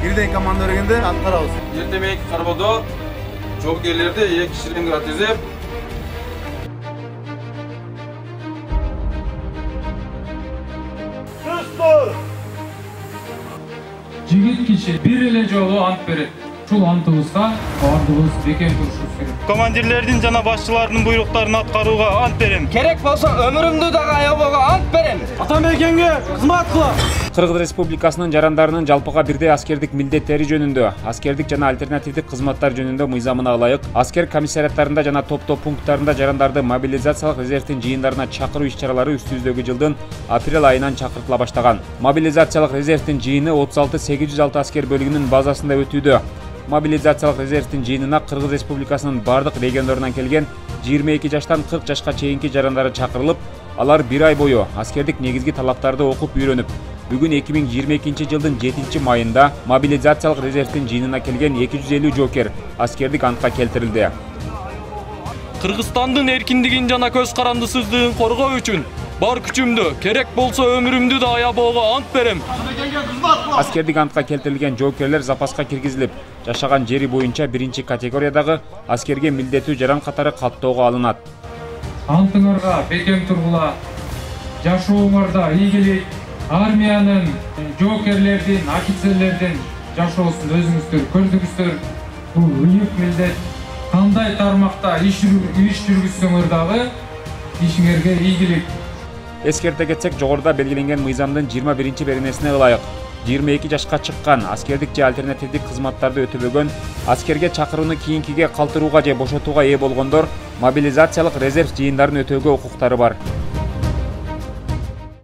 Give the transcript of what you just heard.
бирден команда бергенде аткарабыз. Ертеmek Карбодо жоопкерлерди 2 шеренге тизип Жигит киши бир эле жолу ант берет. Ушул антыбызга баардыгыбыз бекем турушубуз керек. Командирлердин жана башчылардын буйруктарын аткарууга ант берем. Керек болсо өмүрүмдү дагы аябага ант берем. Атамекенге кызмат кылам. Кыргыз Республикасынын жарандарынын жалпыга бирдей аскердик милдеттери жөнүндө, аскердик жана альтернативдик кызматтар жөнүндө мыйзамына ылайык, аскер комиссариаттарында жана топтоо пункттарында жарандарды мобилизациялык резервдин жыйындарына чакыруу иш-чаралары үстүбүздөгү жылдын апрель айынан чакыртыла баштаган. Мобилизациялык резервдин жыйыны 36-806 аскер бөлүгүнүн базасында өтүүдө. Мобилизациялык резервдин жыйынына Кыргыз Республикасынын бардык региондорунан келген 22 жаштан 40 жашка чейинки жарандары чакырылып, алар 1 ай бою аскердик негизги талаптарды окуп үйрөнүп, бүгүн 2022 жылдын 7-майында мобилизациялык резервдин жыйынына келген 250 жоокер аскердик антка келтирилди. Кыргызстандын эркиндигин жана көз карандысыздыгын коргоо үчүн бар күчүмдү, керек болсо өмүрүмдү да аябоого ант берем. Аскердик антка келтирилген жоокерлер запаска киргизилип, жашаган жери боюнча 1-категориядагы аскерге милдеттүү жаран катары каттоого алынат. Антыңарга бекем тургула, жашооңордо ийгилик, армиянын, жоокерлердин, офицерлердин жашоосун өзүңүздөр көрдүңүздөр. Бул ыйык милдет. Кандай тармакта иш жүргүзсөңөр дагы ишиңерге ийгилик. Эскерте кетсек, жогоруда белгиленген мыйзамдын 21-беренесине ылайык 22 жашка чыккан, аскердик же альтернативдик кызматтарды өтөбөгөн, аскерге чакырууну кийинкиге калтырууга же бошотууга ээ болгондор мобилизациялык резерв жыйындарын өтөөгө укуктары бар.